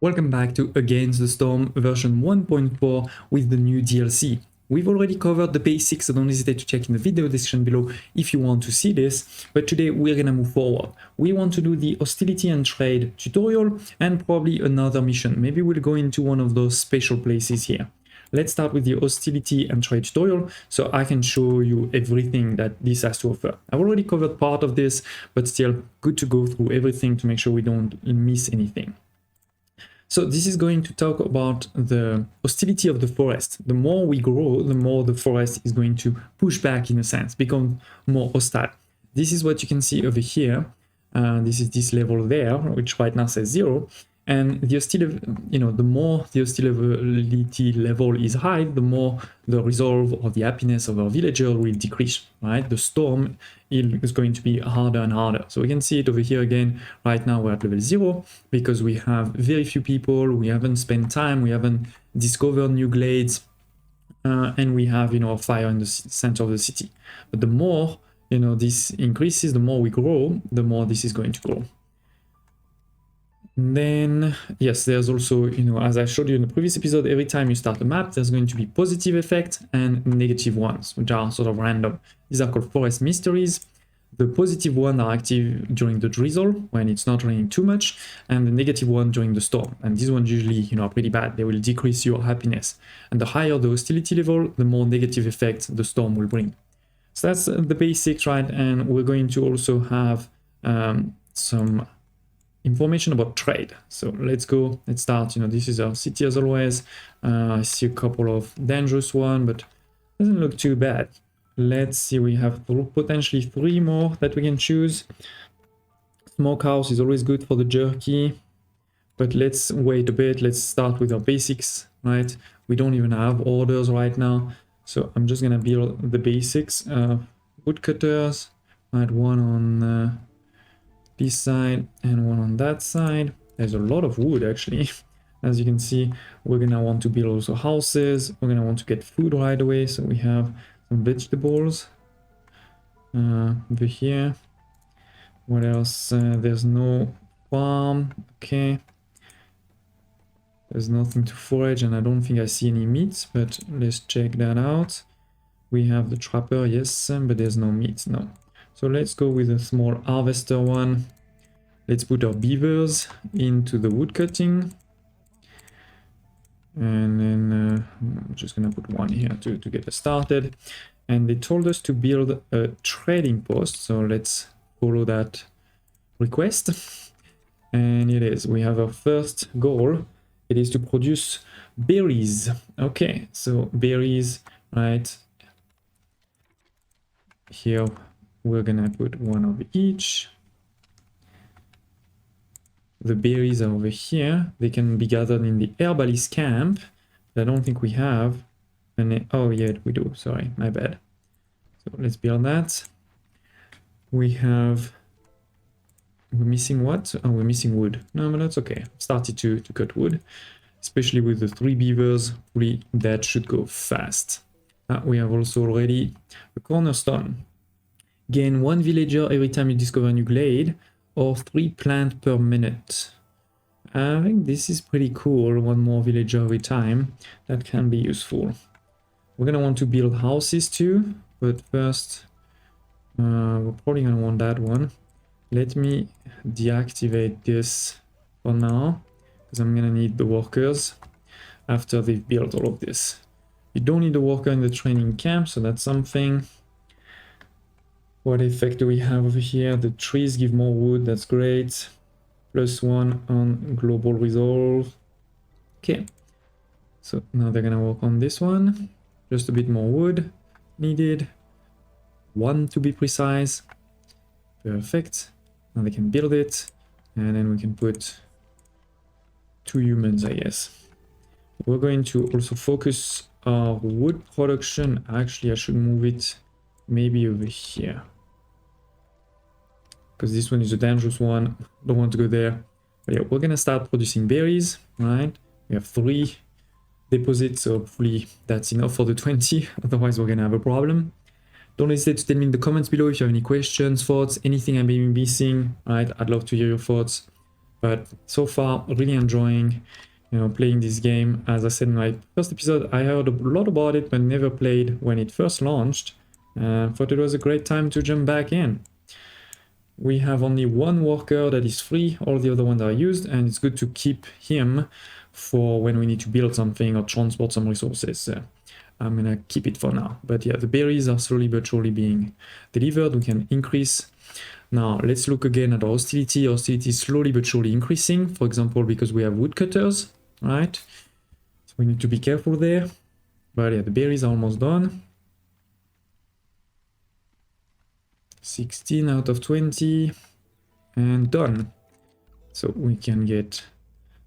Welcome back to Against the Storm version 1.4 with the new DLC. We've already covered the basics, so don't hesitate to check in the video description below if you want to see this, but today we're gonna move forward. We want to do the hostility and trade tutorial and probably another mission. Maybe we'll go into one of those special places here. Let's start with the hostility and trade tutorial so I can show you everything that this has to offer. I've already covered part of this, but still good to go through everything to make sure we don't miss anything. So this is going to talk about the hostility of the forest. The more we grow, the more the forest is going to push back, in a sense, become more hostile. This is what you can see over here. This is this level there, which right now says 0. And the hostility, the more the hostility level is high, the more the resolve or the happiness of our villager will decrease, right? The storm is going to be harder and harder. So we can see it over here again. Right now we're at level 0 because we have very few people, we haven't spent time, we haven't discovered new glades, and we have, a fire in the center of the city. But the more, this increases, the more we grow, the more this is going to grow. Then, yes, there's also, as I showed you in the previous episode, every time you start a map, there's going to be positive effects and negative ones, which are sort of random. These are called forest mysteries. The positive ones are active during the drizzle, when it's not raining too much, and the negative one during the storm. And these ones usually, are pretty bad. They will decrease your happiness. And the higher the hostility level, the more negative effects the storm will bring. So that's the basics, right? And we're going to also have some information about trade. So let's start. This is our city as always. I see a couple of dangerous ones, but doesn't look too bad. Let's see, we have potentially 3 more that we can choose. Smokehouse is always good for the jerky, but let's wait a bit. Let's start with our basics, right? We don't even have orders right now, so I'm just gonna build the basics. Woodcutters, right? One on this side and one on that side. There's a lot of wood actually. As you can see, we're gonna want to build also houses. We're gonna want to get food right away, so we have some vegetables over here. What else? There's no farm. Okay, there's nothing to forage, and I don't think I see any meat, but let's check that out. We have the trapper, yes, but there's no meat, no. So let's go with a small harvester one. Let's put our beavers into the wood cutting. And then I'm just gonna put one here to get us started. And they told us to build a trading post. So let's follow that request. And it is, we have our first goal. It is to produce berries. Okay, so berries, right? Here we're gonna put one of each. The berries are over here. They can be gathered in the herbalist camp. I don't think we have. And oh yeah, we do. Sorry, my bad. So let's build that. We're missing what? Oh, we're missing wood. No, but that's okay. Started to cut wood, especially with the 3 beavers. That should go fast. We have also already a cornerstone. Gain 1 villager every time you discover a new glade, or 3 plants per minute. I think this is pretty cool. 1 more villager every time. That can be useful. We're gonna want to build houses too, but first we're probably gonna want that one. Let me deactivate this for now, because I'm gonna need the workers after they've built all of this. You don't need a worker in the training camp, so that's something. What effect do we have over here? The trees give more wood, that's great. +1 on global resolve. Okay, so now they're gonna work on this one. Just a bit more wood needed. 1 to be precise. Perfect. Now they can build it, and then we can put 2 humans, I guess. We're going to also focus our wood production. Actually, I should move it maybe over here, because this one is a dangerous one. Don't want to go there. But yeah, we're gonna start producing berries, right? We have 3 deposits, so hopefully that's enough for the 20. Otherwise, we're gonna have a problem. Don't hesitate to tell me in the comments below if you have any questions, thoughts, anything I may be missing, right? I'd love to hear your thoughts. But so far, really enjoying, playing this game. As I said in my first episode, I heard a lot about it, but never played when it first launched. Thought it was a great time to jump back in. We have only one worker that is free, all the other ones are used, and it's good to keep him for when we need to build something or transport some resources. I'm gonna keep it for now. But yeah, the berries are slowly but surely being delivered. We can increase. Now let's look again at our hostility. Hostility is slowly but surely increasing, for example, because we have woodcutters, right? So we need to be careful there. But yeah, the berries are almost done. 16 out of 20 and done. So we can get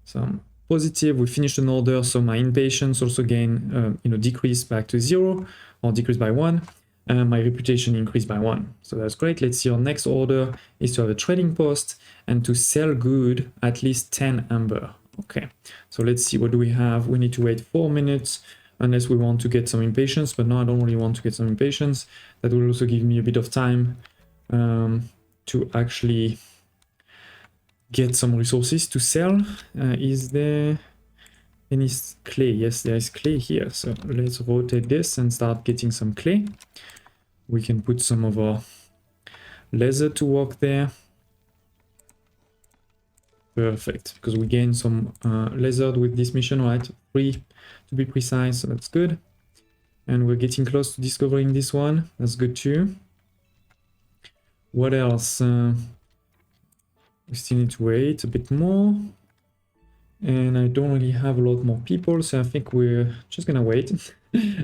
some positive. We finished an order, so my impatience also gain, decrease back to 0 or decrease by 1. My reputation increased by 1. So that's great. Let's see, our next order is to have a trading post and to sell good at least 10 amber. Okay, so let's see, what do we have? We need to wait 4 minutes unless we want to get some impatience, but no, I don't really want to get some impatience. That will also give me a bit of time to actually get some resources to sell. Is there any clay? Yes, there is clay here. So let's rotate this and start getting some clay. We can put some of our leather to work there. Perfect, because we gain some leather with this mission, right? 3 to be precise, so that's good. And we're getting close to discovering this one. That's good too. What else? We still need to wait a bit more. And I don't really have a lot more people, so I think we're just gonna wait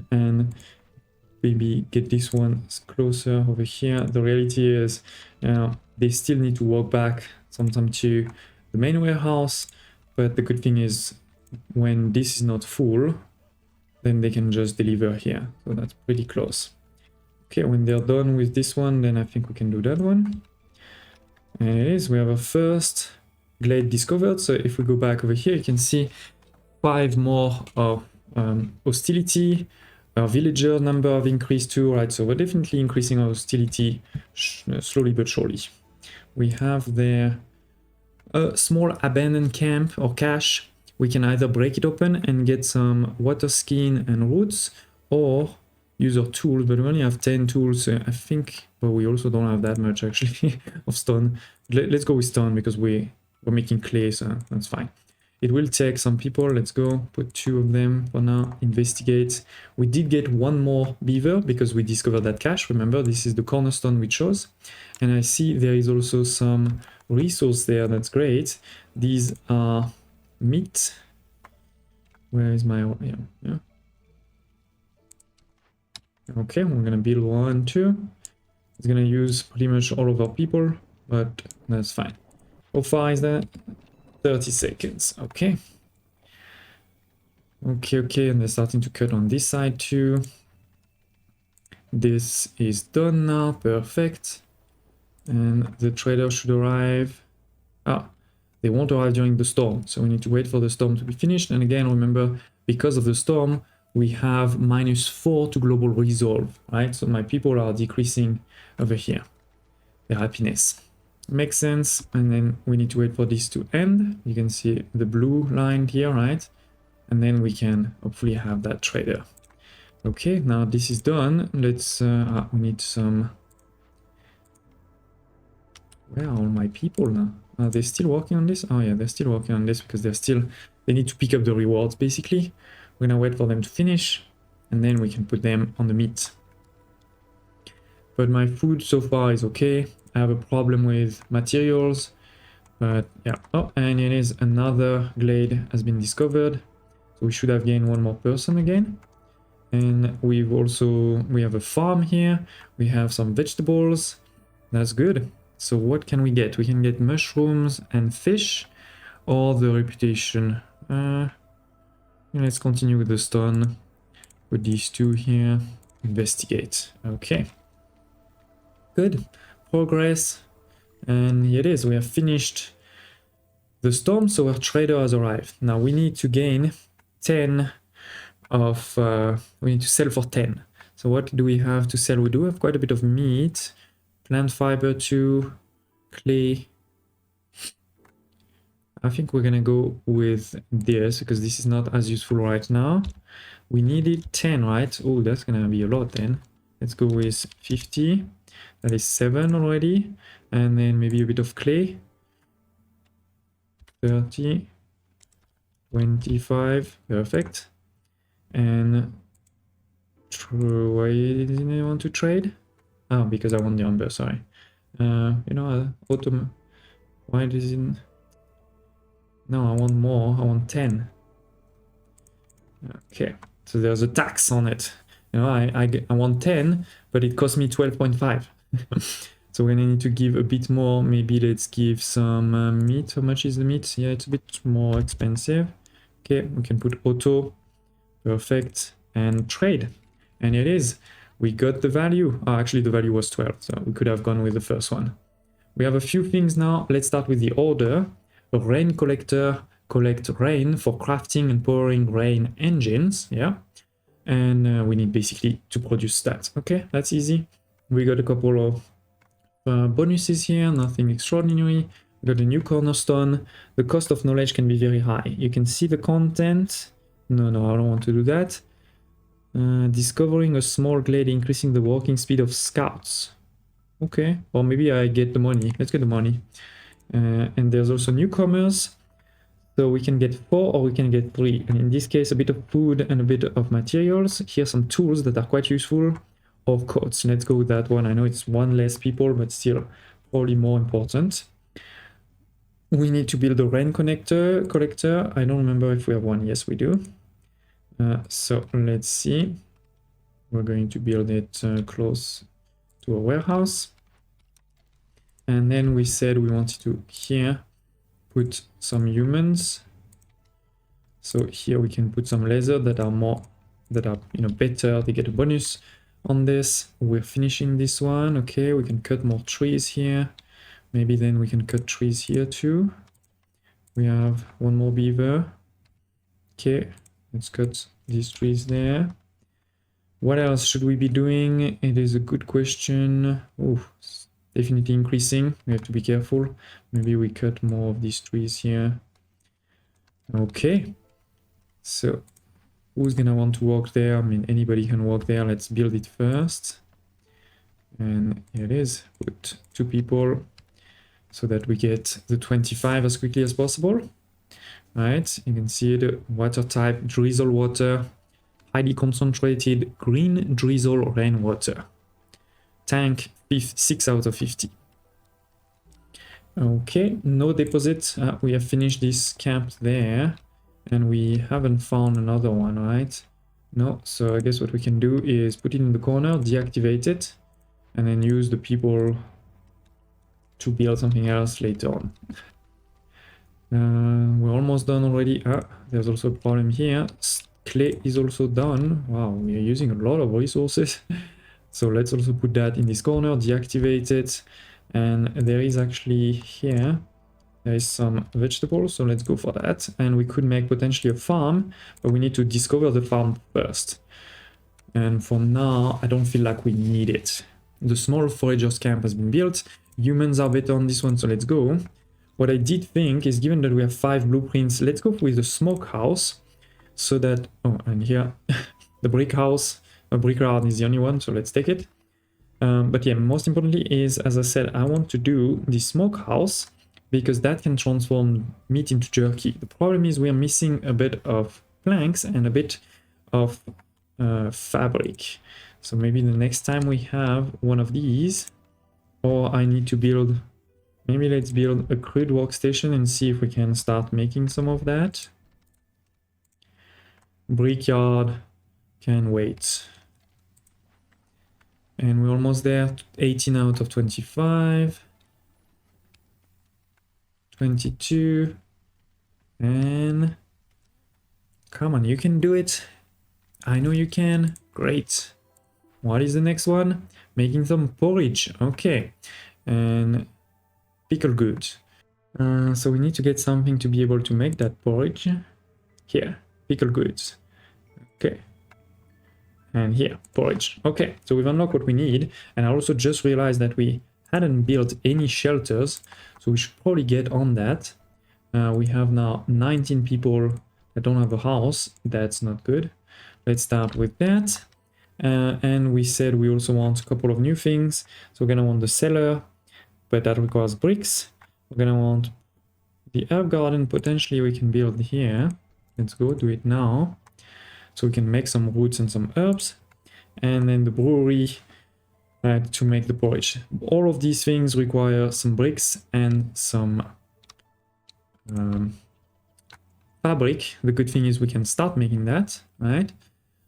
and maybe get this one closer over here. The reality is, they still need to walk back sometime to the main warehouse, but the good thing is when this is not full, then they can just deliver here. So that's pretty close. Okay, when they're done with this one, then I think we can do that one. And it is, we have a first glade discovered. So if we go back over here, you can see 5 more of hostility. Our villager number have increased too, right? So we're definitely increasing our hostility slowly but surely. We have there a small abandoned camp or cache. We can either break it open and get some water skin and roots, or use our tools, but we only have 10 tools, I think, but we also don't have that much actually of stone. Let's go with stone because we're making clay, so that's fine. It will take some people. Let's go put 2 of them for now. Investigate. We did get 1 more beaver because we discovered that cache. Remember, this is the cornerstone we chose. And I see there is also some resource there. That's great. These are meat. Where is my... yeah. Okay, we're gonna build 1, 2. It's gonna use pretty much all of our people, but that's fine. How far is that? 30 seconds. Okay. Okay, and they're starting to cut on this side too. This is done now. Perfect. And the trader should arrive. They won't arrive during the storm, so we need to wait for the storm to be finished. And again, remember, because of the storm, we have -4 to global resolve, right? So my people are decreasing over here, their happiness. Makes sense. And then we need to wait for this to end. You can see the blue line here, right? And then we can hopefully have that trader. Okay, now this is done. Let's we need some... Where are all my people now? Are they still working on this? Oh yeah, they're still working on this because they need to pick up the rewards basically. We're gonna wait for them to finish and then we can put them on the meat. But my food so far is okay. I have a problem with materials, but yeah. Oh, and it is another glade has been discovered. So we should have gained 1 more person again. And we have a farm here. We have some vegetables. That's good. So what can we get? We can get mushrooms and fish, or the reputation. Let's continue with the stone. With these 2 here. Investigate. Okay. Good. Progress. And here it is. We have finished the storm, so our trader has arrived. Now we need to gain 10 of... we need to sell for 10. So what do we have to sell? We do have quite a bit of meat. Plant fiber 2, clay. I think we're gonna go with this because this is not as useful right now. We needed 10, right? Oh, that's gonna be a lot then. Let's go with 50. That is 7 already. And then maybe a bit of clay. 30. 25. Perfect. And why didn't I want to trade? Oh, because I want the umber, sorry. You know, autumn. Why doesn't... No, I want more. I want 10. Okay, so there's a tax on it. You know, I want 10, but it cost me 12.5. So we're gonna need to give a bit more. Maybe let's give some meat. How much is the meat? Yeah, it's a bit more expensive. Okay, we can put auto. Perfect. And trade. And it is. We got the value. Oh, actually, the value was 12, so we could have gone with the first one. We have a few things now. Let's start with the order. A rain collector collect rain for crafting and powering rain engines. Yeah. And we need basically to produce that. Okay, that's easy. We got a couple of bonuses here, nothing extraordinary. We got a new cornerstone. The cost of knowledge can be very high. You can see the content. No, I don't want to do that. Discovering a small glade, increasing the walking speed of scouts. Okay, or maybe I get the money. Let's get the money. And there's also newcomers. So we can get 4 or we can get 3. And in this case, a bit of food and a bit of materials. Here are some tools that are quite useful. Of course, let's go with that one. I know it's one less people, but still probably more important. We need to build a rain collector. I don't remember if we have one. Yes, we do. So let's see. We're going to build it close to a warehouse. And then we said we wanted to here put some humans. So here we can put some laser that are more, better. They get a bonus on this. We're finishing this one. Okay, we can cut more trees here. Maybe then we can cut trees here too. We have one more beaver. Okay, let's cut these trees there. What else should we be doing? It is a good question. Oh, definitely increasing. We have to be careful. Maybe we cut more of these trees here. Okay. So who's gonna want to walk there? I mean, anybody can walk there. Let's build it first. And here it is. Put 2 people so that we get the 25 as quickly as possible. Right, you can see the water type, drizzle water, highly concentrated green drizzle rainwater. Tank 6 out of 50. Okay, no deposit. We have finished this camp there, and we haven't found another one, right? No, so I guess what we can do is put it in the corner, deactivate it, and then use the people to build something else later on. We're almost done already. There's also a problem here. Clay is also done. Wow, we are using a lot of resources. So let's also put that in this corner, deactivate it. And there is actually here, there is some vegetables, so let's go for that. And we could make potentially a farm, but we need to discover the farm first. And for now, I don't feel like we need it. The small foragers camp has been built. Humans are better on this one, so let's go. What I did think is, given that we have 5 blueprints, let's go with the smokehouse, so that, oh, and here, the brick house, a brickyard is the only one, so let's take it. But yeah, most importantly is, as I said, I want to do the smokehouse, because that can transform meat into jerky. The problem is we are missing a bit of planks and a bit of fabric. So maybe the next time we have one of these, or I need to build... Maybe let's build a crude workstation and see if we can start making some of that. Brickyard can wait. And we're almost there. 18 out of 25. 22. And come on, you can do it. I know you can. Great. What is the next one? Making some porridge. Okay. And pickle goods. So we need to get something to be able to make that porridge. Here, pickle goods. Okay. And here, porridge. Okay, so we've unlocked what we need. And I also just realized that we hadn't built any shelters. So we should probably get on that. We have now 19 people that don't have a house. That's not good. Let's start with that. And we said we also want a couple of new things. So we're gonna want the cellar, but that requires bricks. We're gonna want the herb garden. Potentially we can build here. Let's go do it now. So we can make some roots and some herbs. And then the brewery to make the porridge. All of these things require some bricks and some fabric. The good thing is we can start making that, right?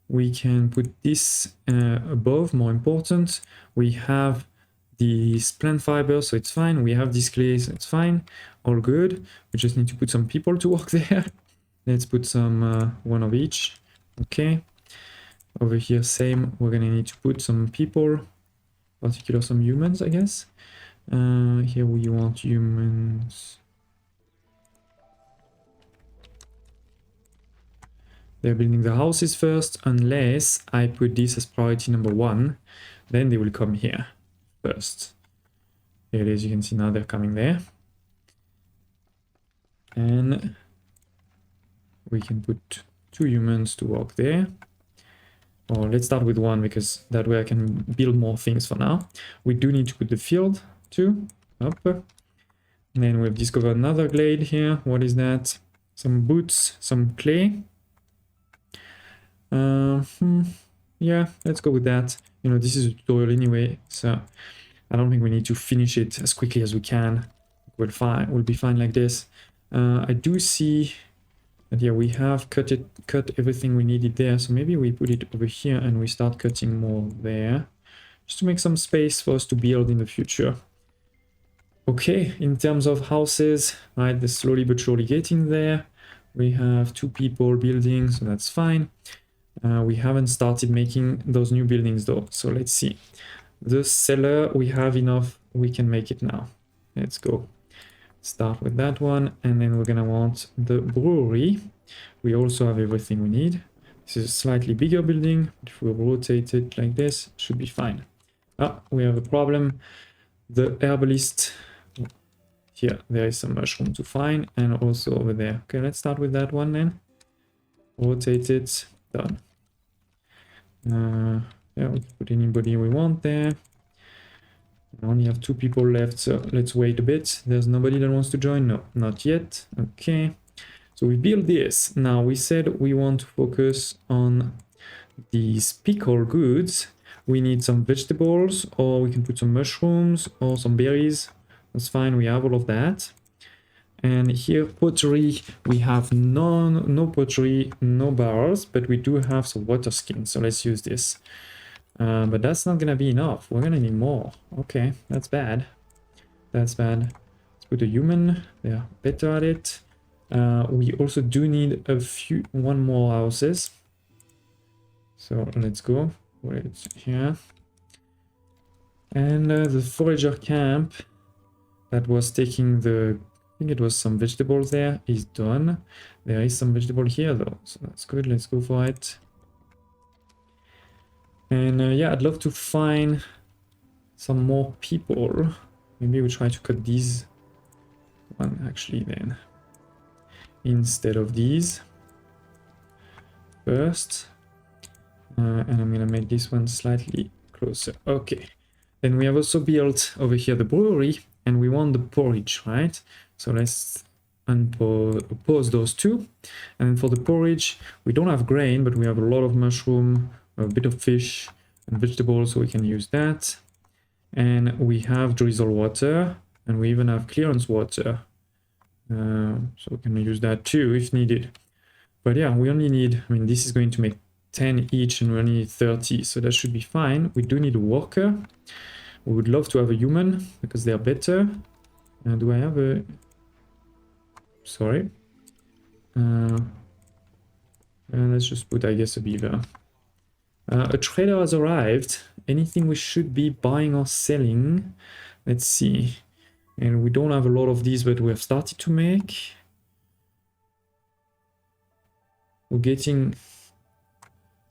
We can put this above, more important. We have these plant fibers, so it's fine. We have this clay, so it's fine. All good. We just need to put some people to work there. Let's put some one of each. Okay. Over here, same. We're gonna need to put some people, particularly some humans, I guess. Here we want humans. They're building the houses first, unless I put this as priority number 1. Then they will come here first. Here it is, you can see now they're coming there. And we can put 2 humans to work there. Or let's start with 1, because that way I can build more things for now. We do need to put the field too, up. And then we've discovered another glade here. What is that? Some boots, some clay. Yeah, let's go with that. You know, this is a tutorial anyway, so I don't think we need to finish it as quickly as we can. We'll be fine like this. I do see that, yeah, we have cut everything we needed there, so maybe we put it over here and we start cutting more there, just to make some space for us to build in the future. Okay, in terms of houses, right, they're slowly but surely getting there. We have 2 people building, so that's fine. We haven't started making those new buildings though, so let's see. The cellar, we have enough, we can make it now. Let's go. Start with that one, and then we're gonna want the brewery. We also have everything we need. This is a slightly bigger building, but if we rotate it like this, it should be fine. Ah, we have a problem. The herbalist, here, there is some mushroom to find, and also over there. Okay, let's start with that one then. Rotate it, done. Yeah, we can put anybody we want there. I only have 2 people left, so let's wait a bit. There's nobody that wants to join? No, not yet. Okay, so we build this. Now we said we want to focus on these pickle goods. We need some vegetables, or we can put some mushrooms or some berries. That's fine, we have all of that. And here, pottery, we have no pottery, no barrels, but we do have some water skins, so let's use this. But that's not gonna be enough. We're gonna need more. Okay, that's bad. That's bad. Let's put a human. They're better at it. We also do need one more houses. So let's go. Wait here. And the forager camp that was taking the, I think it was some vegetables there, is done. There is some vegetable here though, so that's good. Let's go for it. And yeah, I'd love to find some more people. Maybe we try to cut these one actually then, instead of these first. And I'm gonna make this one slightly closer. Okay. Then we have also built over here the brewery, and we want the porridge, right? So let's pause those 2. And for the porridge, we don't have grain, but we have a lot of mushroom, a bit of fish and vegetables, so we can use that. And we have drizzle water, and we even have clearance water, so we can use that too if needed. But yeah, we only need, I mean, this is going to make 10 each, and we only need 30, so that should be fine. We do need a worker. We would love to have a human because they are better. Do I have a, sorry, let's just put, I guess, a beaver. A trader has arrived. Anything we should be buying or selling? Let's see. And we don't have a lot of these, but we have started to make. We're getting,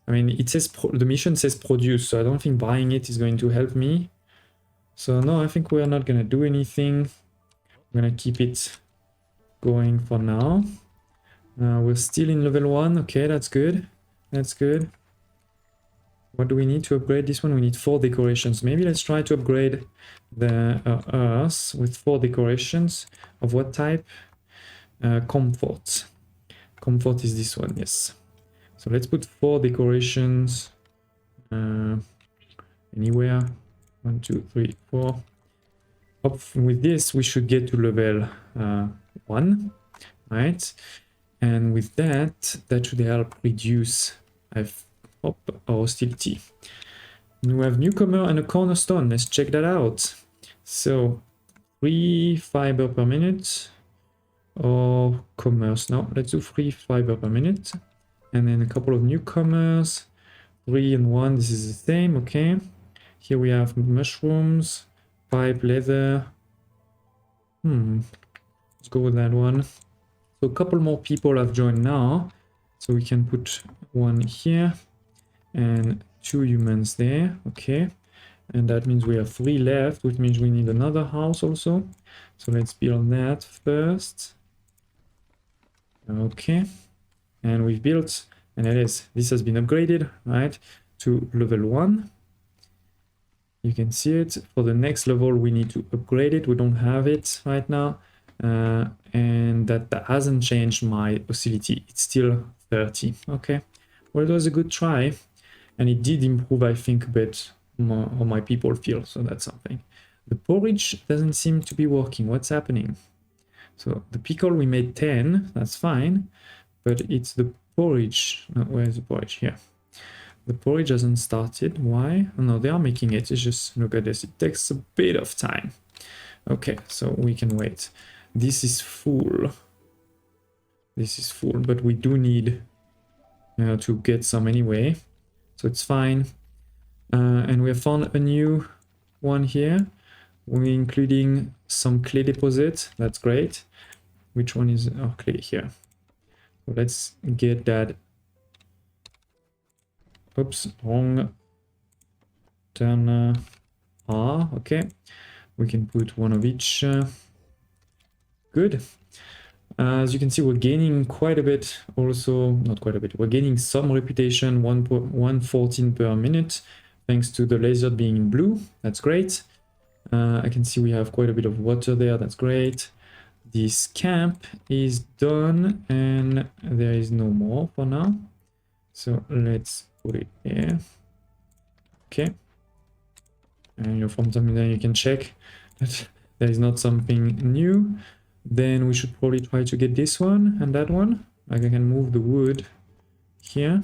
I mean, it says the mission says produce, so I don't think buying it is going to help me. So no, I think we're not gonna do anything. I'm gonna keep it going for now. We're still in level 1. Okay, that's good. That's good. What do we need to upgrade this one? We need 4 decorations. Maybe let's try to upgrade the earth with 4 decorations. Of what type? Comfort. Comfort is this one, yes. So let's put 4 decorations anywhere. 1, 2, 3, 4. With this, we should get to level 1, right? And with that, that should help reduce our hostility. And we have newcomer and a cornerstone. Let's check that out. So 3 fiber per minute or commerce. No, let's do 3 fiber per minute. And then a couple of newcomers. 3 and 1. This is the same. Okay. Here we have mushrooms, pipe, leather. Let's go with that one. So a couple more people have joined now. So we can put 1 here and 2 humans there. Okay. And that means we have 3 left, which means we need another house also. So let's build that first. Okay. And we've built, and this has been upgraded, right, to level 1. You can see it. For the next level, we need to upgrade it. We don't have it right now. And that hasn't changed my hostility. It's still 30. Okay. Well, it was a good try. And it did improve, I think, a bit more how my people feel. So that's something. The porridge doesn't seem to be working. What's happening? So the pickle, we made 10. That's fine. But it's the porridge. No, where's the porridge? Here. The porridge hasn't started. Why? Oh, no, they are making it. It's just, look at this. It takes a bit of time. Okay, so we can wait. This is full. This is full, but we do need to get some anyway. So it's fine. And we have found a new one here. We're including some clay deposit. That's great. Which one is clay here? So let's get that. Oops, wrong. Turn R. Okay. We can put 1 of each. Good. As you can see, we're gaining quite a bit. Also, not quite a bit. We're gaining some reputation. 114 per minute, thanks to the laser being in blue. That's great. I can see we have quite a bit of water there. That's great. This camp is done, and there is no more for now. So let's put it here. Okay. And from time to time you can check that there is not something new. Then we should probably try to get this one and that one. Like I can move the wood here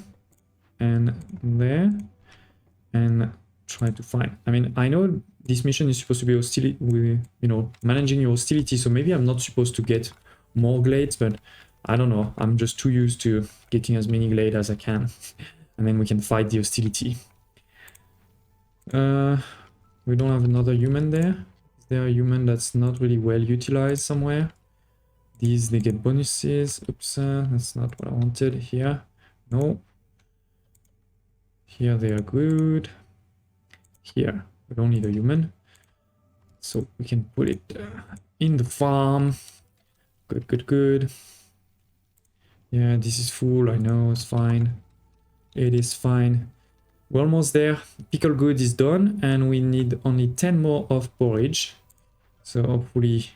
and there and try to find. I mean, I know this mission is supposed to be hostility, managing your hostility. So maybe I'm not supposed to get more glades, but I don't know. I'm just too used to getting as many glades as I can. And then we can fight the hostility. We don't have another human there. Is there a human that's not really well utilized somewhere? These, they get bonuses. Oops, that's not what I wanted. Here, no. Here they are good. Here, we don't need a human. So we can put it in the farm. Good, good, good. Yeah, this is full. I know, it's fine. It is fine. We're almost there. Pickle good is done, and we need only 10 more of porridge. So hopefully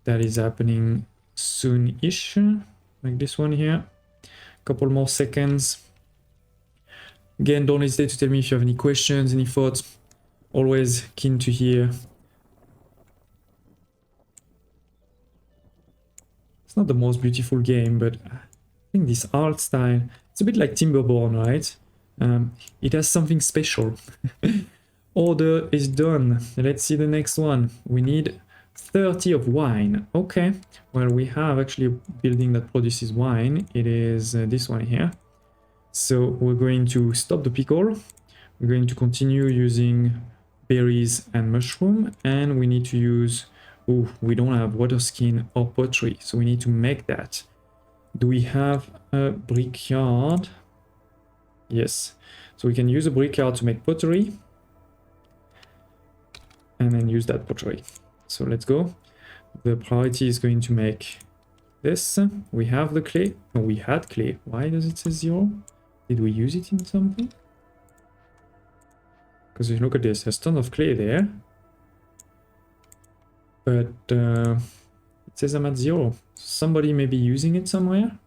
that is happening soon-ish, like this one here. Couple more seconds. Again, don't hesitate to tell me if you have any questions, any thoughts. Always keen to hear. It's not the most beautiful game, but I think this art style, it's a bit like Timberborn, right? It has something special. Order is done. Let's see the next one. We need 30 of wine. Okay. Well, we have actually a building that produces wine. It is this one here. So we're going to stop the pickle. We're going to continue using berries and mushroom. And we need to use... Oh, we don't have water skin or pottery. So we need to make that. Do we have a brickyard? Yes, so we can use a brickyard to make pottery and then use that pottery. So let's go. The priority is going to make this. We have the clay. No, we had clay. Why does it say 0? Did we use it in something? Because if you look at this, there's tons of clay there. But it says I'm at 0. Somebody may be using it somewhere.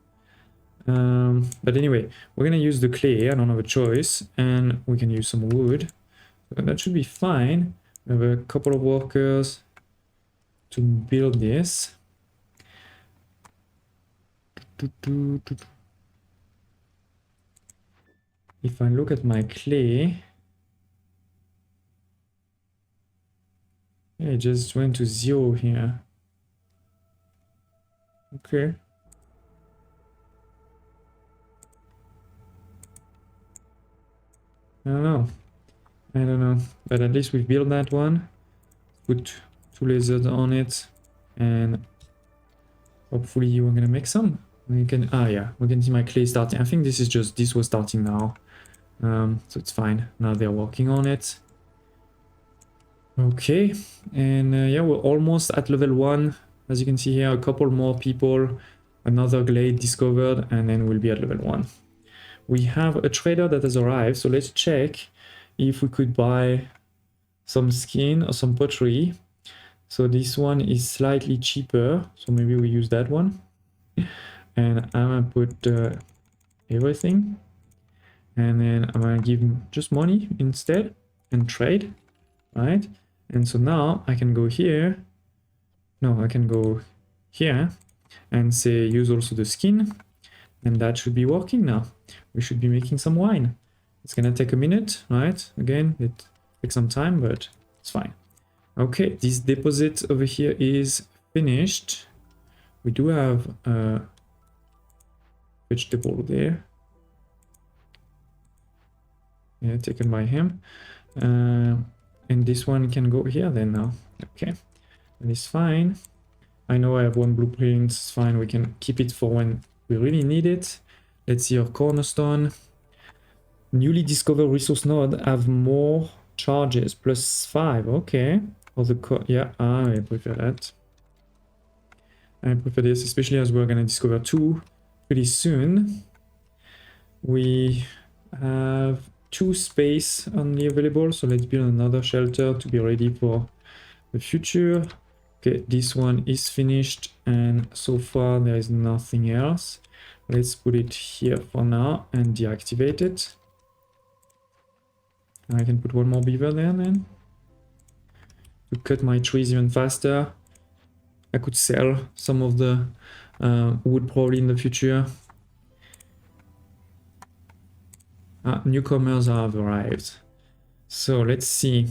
But anyway, we're gonna use the clay. I don't have a choice. And we can use some wood. So that should be fine. We have a couple of workers to build this. If I look at my clay, yeah, it just went to 0 here. Okay. I don't know. But at least we built that one. Put 2 lasers on it. And hopefully we're gonna make some. We can, yeah, we can see my clay starting. I think this was starting now. So it's fine. Now they're working on it. Okay. And yeah, we're almost at level 1. As you can see here, a couple more people, another glade discovered, and then we'll be at level 1. We have a trader that has arrived, so let's check if we could buy some skin or some pottery. So this one is slightly cheaper, so maybe we use that one. And I'm gonna put everything, and then I'm gonna give him just money instead and trade, right? And so now I can go here. No, I can go here and say use also the skin, and that should be working now. We should be making some wine. It's gonna take a minute, right? Again, it takes some time, but it's fine. Okay, this deposit over here is finished. We do have a vegetable there. Yeah, taken by him. And this one can go here then now. Okay, that is fine. I know I have 1 blueprint, it's fine. We can keep it for when we really need it. Let's see our cornerstone. Newly discovered resource node have more charges, +5. Okay. For the yeah, I prefer that. I prefer this, especially as we're gonna discover 2 pretty soon. We have 2 space only available, so let's build another shelter to be ready for the future. Okay, this one is finished, and so far there is nothing else. Let's put it here for now and deactivate it. I can put 1 more beaver there then. To cut my trees even faster. I could sell some of the wood probably in the future. Newcomers have arrived. So let's see.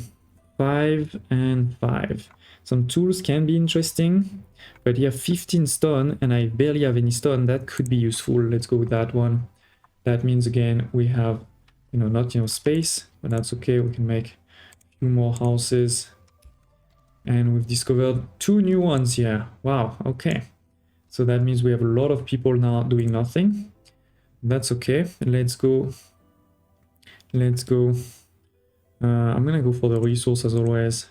5 and 5. Some tools can be interesting, but here 15 stone and I barely have any stone. That could be useful. Let's go with that one. That means again we have, not enough space, but that's okay. We can make a few more houses. And we've discovered 2 new ones here. Wow, okay. So that means we have a lot of people now doing nothing. That's okay. Let's go. I'm gonna go for the resource as always.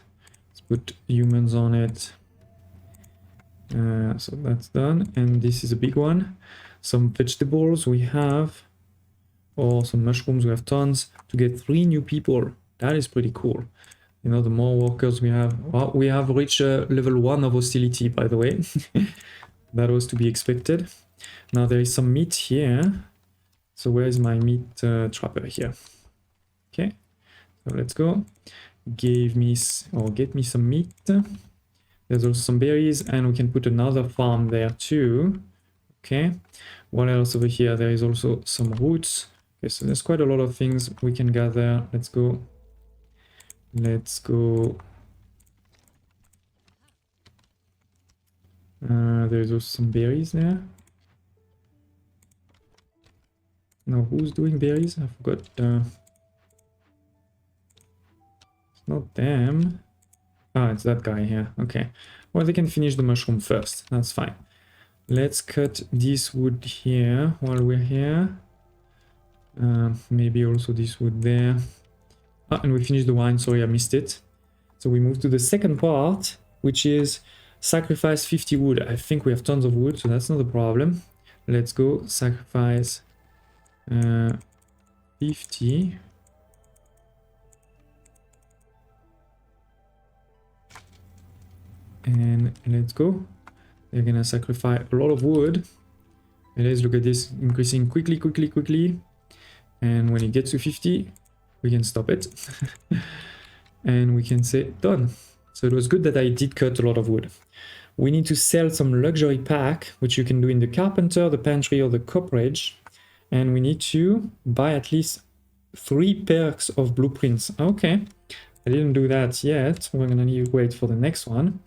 Let's put humans on it. So that's done. And this is a big one. Some vegetables we have, or some mushrooms we have tons. To get 3 new people, that is pretty cool. The more workers we have. Well, we have reached level 1 of hostility, by the way. That was to be expected. Now there is some meat here. So where is my meat trapper here? Okay, so let's go. Get me some meat. There's also some berries, and we can put another farm there too. Okay, what else over here? There is also some roots. Okay, so there's quite a lot of things we can gather. Let's go. There's also some berries there. Now, who's doing berries? I forgot. It's not them. It's that guy here. Okay. Well, they can finish the mushroom first. That's fine. Let's cut this wood here while we're here. Maybe also this wood there. And we finished the wine. Sorry, I missed it. So we move to the second part, which is Sacrifice 50 wood. I think we have tons of wood, so that's not a problem. Let's go sacrifice 50. And let's go. They're gonna sacrifice a lot of wood. And let's look at this increasing quickly. And when it gets to 50, we can stop it. And we can say done. So it was good that I did cut a lot of wood. We need to sell some luxury pack, which you can do in the carpenter, the pantry, or the cooperage. And we need to buy at least 3 perks of blueprints. Okay, I didn't do that yet. We're gonna need to wait for the next one.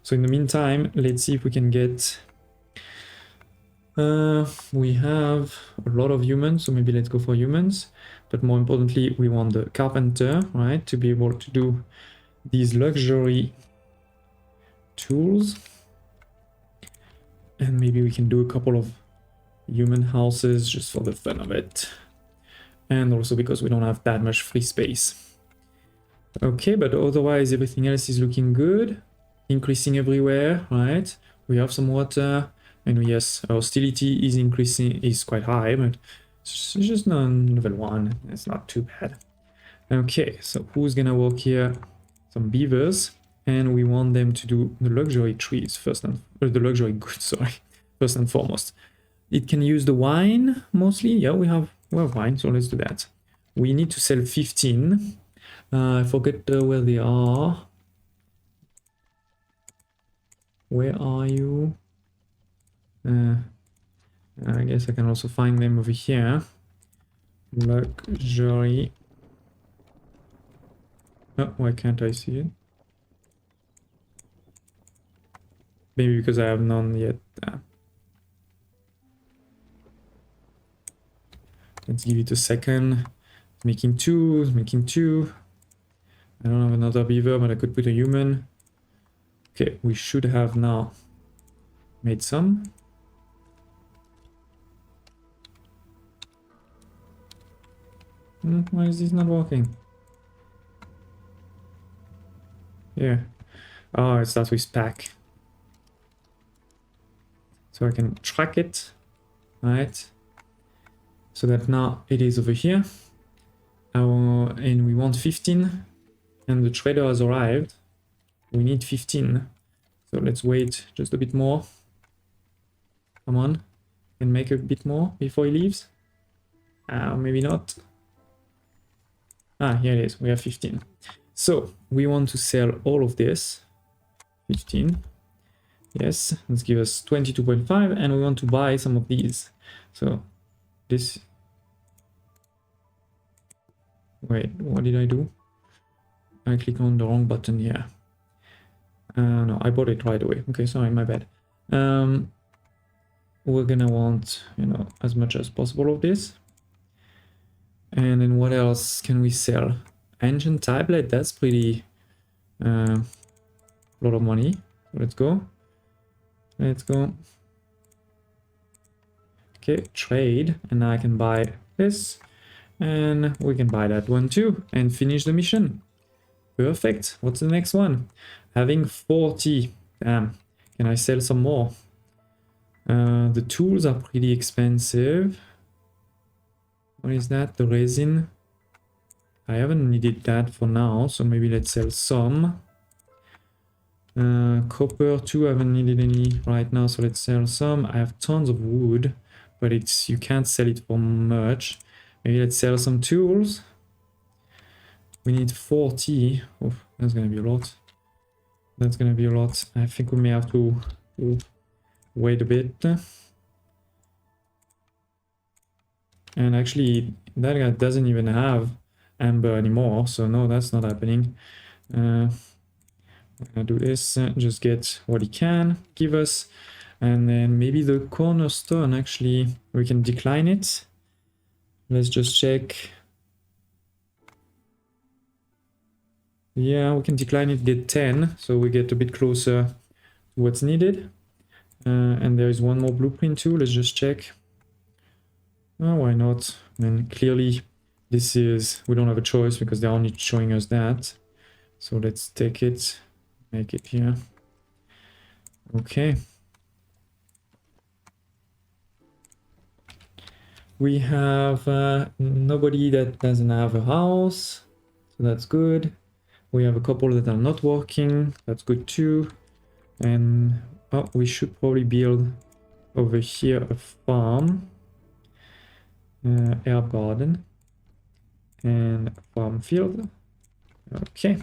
So in the meantime, let's see if we can get... we have a lot of humans, so maybe let's go for humans. But more importantly, we want the carpenter, right, to be able to do these luxury tools. And maybe we can do a couple of human houses just for the fun of it. And also because we don't have that much free space. Okay, but otherwise everything else is looking good. Increasing everywhere, right? We have some water. And yes, our hostility is increasing, is quite high, but it's just on level 1. It's not too bad. Okay, so who's gonna work here? Some beavers. And we want them to do the luxury trees first, and the luxury goods, sorry, first and foremost. It can use the wine mostly. Yeah, we have wine, so let's do that. We need to sell 15. I forget where they are. Where are you? I guess I can also find them over here. Luxury. Oh, why can't I see it? Maybe because I have none yet. Let's give it a second. Making two. I don't have another beaver, but I could put a human. Okay, we should have now made some. Why is this not working? Yeah. Oh, it starts with pack. So I can track it, right? So that now it is over here. And we want 15. And the trader has arrived. We need 15. So let's wait just a bit more. Come on. Can make a bit more before he leaves. Maybe not. Here it is. We have 15. So we want to sell all of this. 15. Yes, let's give us 22.5, and we want to buy some of these. So this... Wait, what did I do? I click on the wrong button here. No, I bought it right away. Okay, sorry, my bad. We're gonna want, you know, as much as possible of this. And then what else can we sell? Ancient tablet, that's pretty... a lot of money. So let's go. Let's go. Okay, trade, and now I can buy this, and we can buy that one too, and finish the mission. Perfect. What's the next one? Having 40. Damn. Can I sell some more? The tools are pretty expensive. What is that? The resin. I haven't needed that for now, so maybe let's sell some. Copper too, I haven't needed any right now, so let's sell some. I have tons of wood, but it's, you can't sell it for much. Maybe let's sell some tools. We need 40. Oh, that's gonna be a lot. That's gonna be a lot. I think we may have to wait a bit. And actually, that guy doesn't even have amber anymore, so no, that's not happening. I'm gonna do this, just get what he can give us, and then maybe the cornerstone, actually we can decline it. Let's just check. Yeah, we can decline it, get 10, so we get a bit closer to what's needed. And there is one more blueprint too. Let's just check. Oh, why not? I mean, clearly this is, we don't have a choice because they're only showing us that. So let's take it. Make it here. Okay. We have nobody that doesn't have a house, so that's good. We have a couple that are not working, that's good too. And oh, we should probably build over here a farm, herb garden, and farm field. Okay.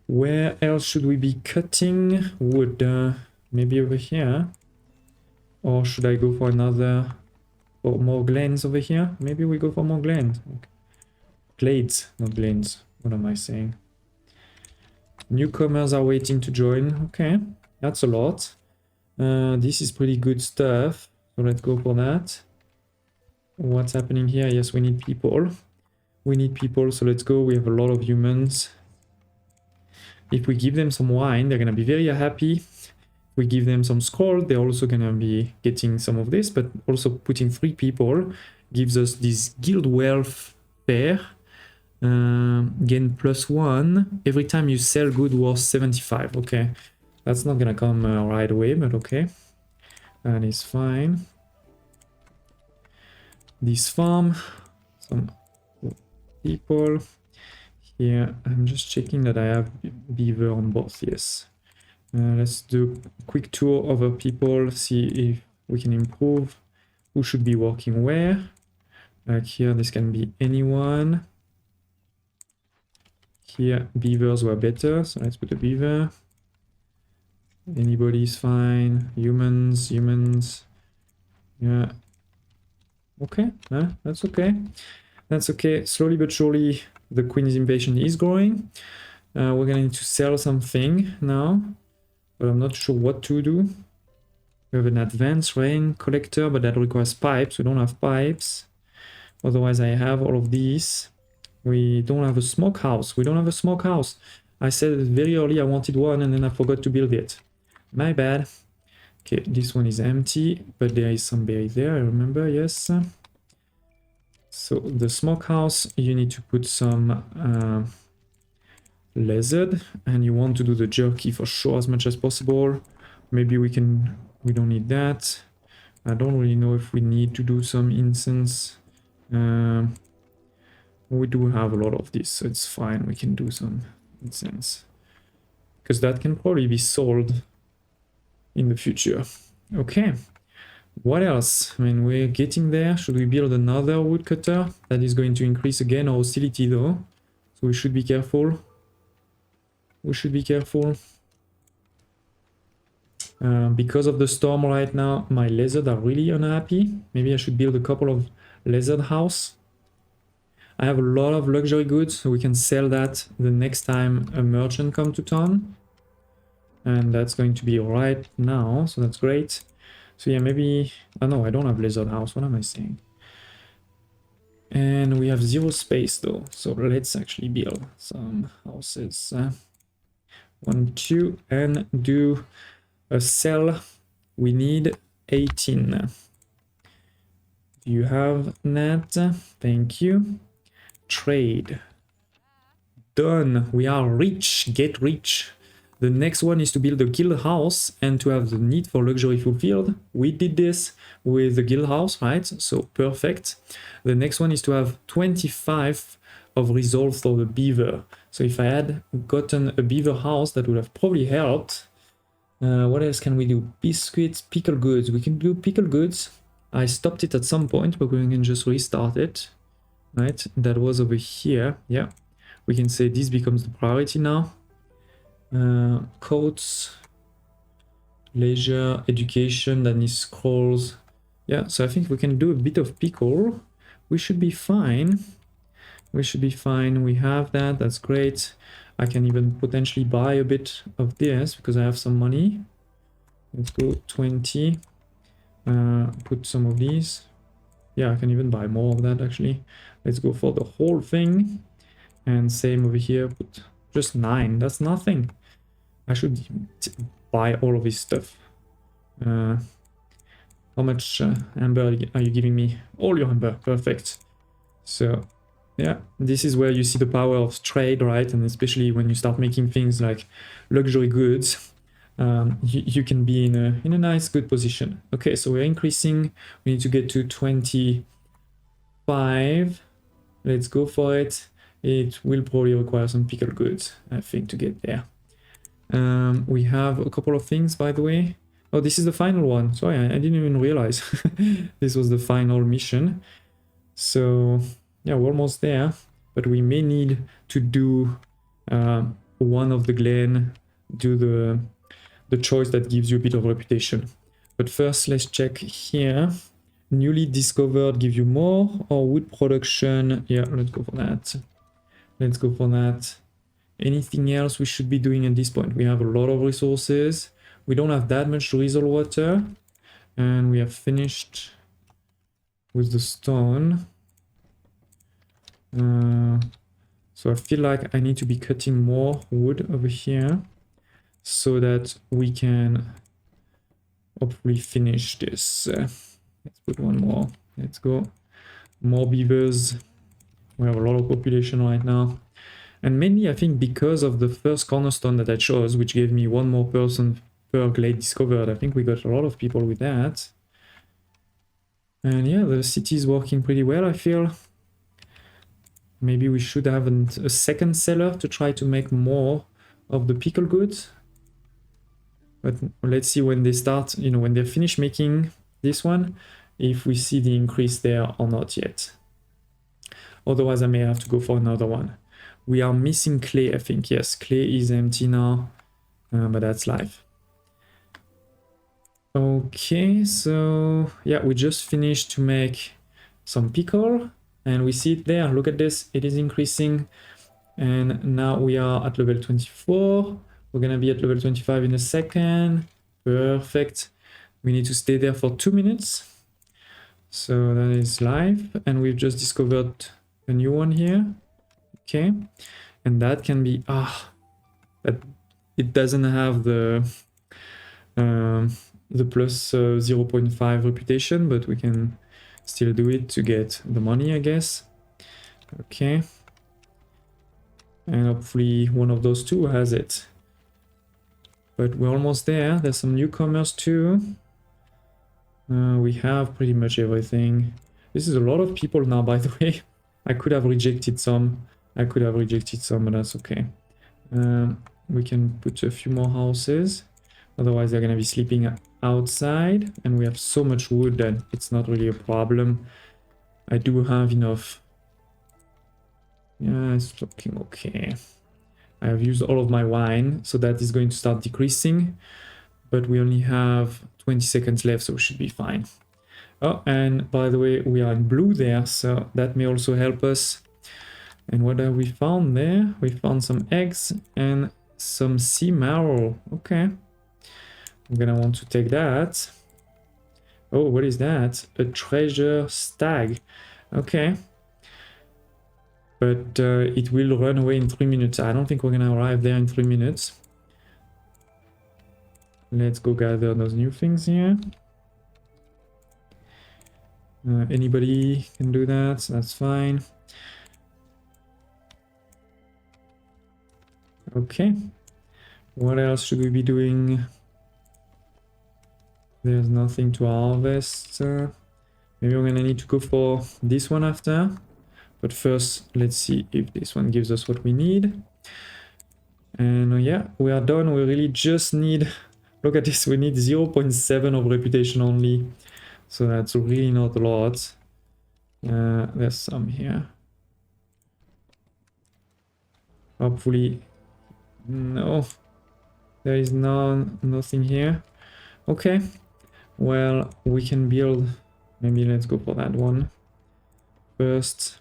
Where else should we be cutting wood? Maybe over here. Or should I go for another, or more glens over here? Maybe we go for more glens. Okay. Glades, not glens. What am I saying? Newcomers are waiting to join. Okay, that's a lot. This is pretty good stuff. So let's go for that. What's happening here? Yes, we need people. We need people, so let's go. We have a lot of humans. If we give them some wine, they're gonna be very happy. If we give them some scroll, they're also gonna be getting some of this, but also putting 3 people gives us this guild wealth pair. Gain +1 every time you sell good worth 75. Okay, that's not gonna come right away, but okay, that is fine. This farm, some people here. I'm just checking that I have beaver on both. Yes. Let's do a quick tour over people, see if we can improve. Who should be working where? Like here, this can be anyone. Here, beavers were better, so let's put a beaver. Anybody's fine. Humans. Yeah. Okay, that's okay. That's okay. Slowly but surely, the Queen's impatient is growing. We're gonna need to sell something now, but I'm not sure what to do. We have an advanced rain collector, but that requires pipes. We don't have pipes. Otherwise, I have all of these. We don't have a smokehouse. We don't have a smokehouse. I said very early I wanted one and then I forgot to build it. My bad. Okay, this one is empty, but there is some berry there, I remember, yes. So the smokehouse, you need to put some lizard, and you want to do the jerky for sure as much as possible. Maybe we don't need that. I don't really know if we need to do some incense. We do have a lot of this, so it's fine. We can do some incense, because that can probably be sold in the future. Okay, what else? I mean, we're getting there. Should we build another woodcutter? That is going to increase again our hostility though, so we should be careful. We should be careful. Because of the storm right now, my lizards are really unhappy. Maybe I should build a couple of lizard house. I have a lot of luxury goods, so we can sell that the next time a merchant comes to town. And that's going to be right now, so that's great. So yeah, maybe... Oh no, I don't have lizard house. What am I saying? And we have 0 space though, so let's actually build some houses. 1, 2, and do a cell. We need 18. Do you have that? Thank you. Trade. Done. We are rich. Get rich. The next one is to build a guild house and to have the need for luxury fulfilled. We did this with the guild house, right? So perfect. The next one is to have 25 of resolve for the beaver. So if I had gotten a beaver house, that would have probably helped. What else can we do? Biscuits, pickle goods. We can do pickle goods. I stopped it at some point, but we can just restart it. Right, that was over here. Yeah, we can say this becomes the priority now. Coats, leisure, education, then is scrolls. Yeah, so I think we can do a bit of pickle. We should be fine. We should be fine. We have that. That's great. I can even potentially buy a bit of this because I have some money. Let's go 20. Put some of these. Yeah, I can even buy more of that actually. Let's go for the whole thing. And same over here, put just 9. That's nothing. I should buy all of this stuff. How much amber are you giving me? All your amber, perfect. So yeah, this is where you see the power of trade, right? And especially when you start making things like luxury goods. you can be in a nice, good position. Okay, so we're increasing. We need to get to 25. Let's go for it. It will probably require some pickled goods, I think, to get there. We have a couple of things, by the way. Oh, this is the final one. Sorry, I didn't even realize this was the final mission. So yeah, we're almost there, but we may need to do one of the glen, do the choice that gives you a bit of reputation. But first, let's check here. Newly discovered give you more, or wood production? Yeah, let's go for that. Let's go for that. Anything else we should be doing at this point? We have a lot of resources. We don't have that much drizzle water, and we have finished with the stone. So I feel like I need to be cutting more wood over here so that we can hopefully finish this. Let's put one more. Let's go. More beavers. We have a lot of population right now. And mainly, I think, because of the first cornerstone that I chose, which gave me one more person per glade discovered. I think we got a lot of people with that. And yeah, the city is working pretty well, I feel. Maybe we should have a second seller to try to make more of the pickle goods. But let's see when they start, you know, when they're finished making this one, if we see the increase there or not yet. Otherwise, I may have to go for another one. We are missing clay, I think. Yes, clay is empty now, but that's life. Okay, so yeah, we just finished to make some pickle, and we see it there. Look at this, it is increasing, and now we are at level 24. We're gonna be at level 25 in a second. Perfect. We need to stay there for 2 minutes. So that is live, and we've just discovered a new one here. Okay, and that can be that it doesn't have the plus 0.5 reputation, but we can still do it to get the money, I guess. Okay, and hopefully one of those two has it. But we're almost there. There's some newcomers too. We have pretty much everything. This is a lot of people now, by the way. I could have rejected some. But that's okay. We can put a few more houses. Otherwise, they're going to be sleeping outside. And we have so much wood that it's not really a problem. I do have enough. Yeah, it's looking okay. I have used all of my wine, so that is going to start decreasing. But we only have 20 seconds left, so we should be fine. Oh, and by the way, we are in blue there, so that may also help us. And what have we found there? We found some eggs and some sea marrow. Okay. I'm gonna want to take that. Oh, what is that? A treasure stag. Okay. But it will run away in 3 minutes. I don't think we're gonna arrive there in 3 minutes. Let's go gather those new things here. Anybody can do that, that's fine. Okay, what else should we be doing? There's nothing to harvest. Maybe we're gonna need to go for this one after. But first, let's see if this one gives us what we need. And yeah, we are done. We really just need, look at this, we need 0.7 of reputation only. So that's really not a lot. There's some here. Hopefully, no, there is nothing here. Okay, well, we can build, maybe let's go for that one first.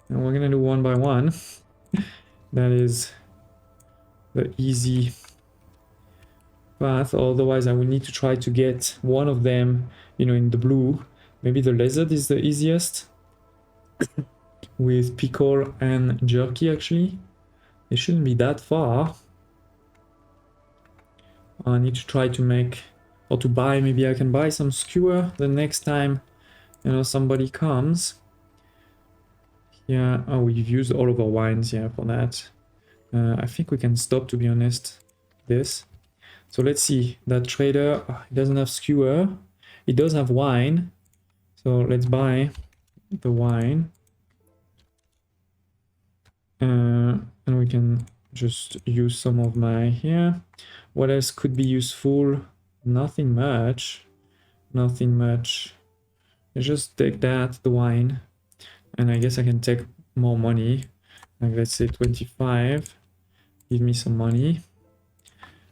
And we're gonna do one by one. That is the easy path. Otherwise, I will need to try to get one of them, you know, in the blue. Maybe the lizard is the easiest. With pickle and jerky, actually. It shouldn't be that far. I need to try to make, or to buy, maybe I can buy some skewer the next time, you know, somebody comes. Yeah, oh, we've used all of our wines, yeah, for that. I think we can stop, to be honest, this. So let's see, that trader, he doesn't have skewer. He does have wine. So let's buy the wine. And we can just use some of my here. What else could be useful? Nothing much. Nothing much. Let's just take that, the wine. And I guess I can take more money. Like let's say 25. Give me some money.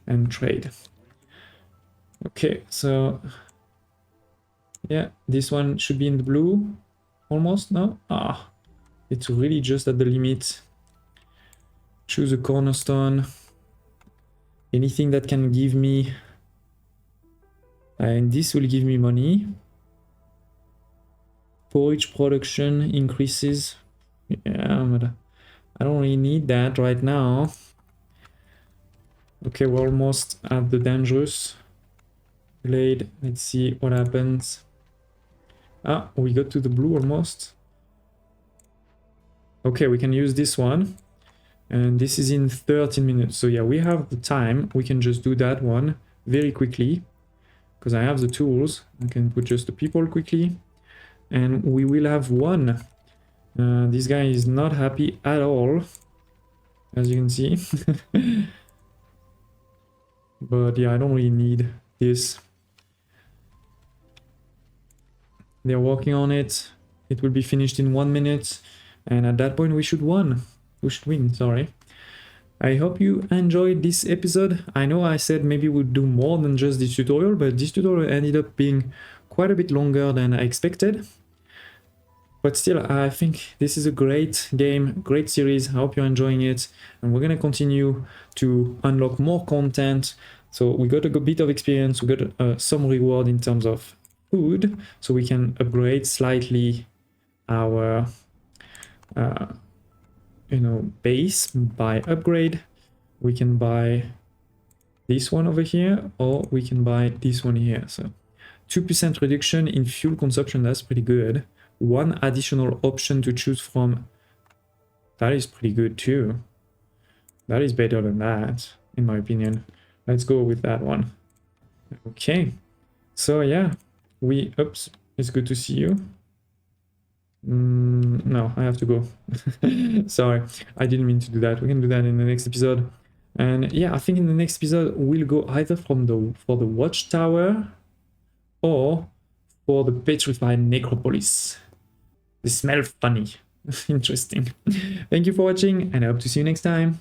And trade. Okay, so yeah, this one should be in the blue. Almost, no? Ah, it's really just at the limit. Choose a cornerstone. Anything that can give me, and this will give me money. Forage production increases. Yeah, but I don't really need that right now. Okay, we're almost at the dangerous blade. Let's see what happens. Ah, we got to the blue almost. Okay, we can use this one. And this is in 13 minutes. So yeah, we have the time. We can just do that one very quickly. Because I have the tools. I can put just the people quickly. And we will have one. This guy is not happy at all. As you can see. But yeah, I don't really need this. They're working on it. It will be finished in 1 minute. And at that point we should win. We should win, sorry. I hope you enjoyed this episode. I know I said maybe we'd do more than just this tutorial, but this tutorial ended up being quite a bit longer than I expected. But still, I think this is a great game, great series. I hope you're enjoying it. And we're going to continue to unlock more content. So we got a bit of experience, we got some reward in terms of food, so we can upgrade slightly our base by upgrade. We can buy this one over here, or we can buy this one here. So 2% reduction in fuel consumption, that's pretty good. One additional option to choose from, that is pretty good too. That is better than that, in my opinion. Let's go with that one. Okay, so yeah, oops, it's good to see you. No, I have to go. Sorry, I didn't mean to do that. We can do that in the next episode. And yeah, I think in the next episode we'll go either for the watchtower or for the petrified necropolis. They smell funny. Interesting. Thank you for watching, and I hope to see you next time.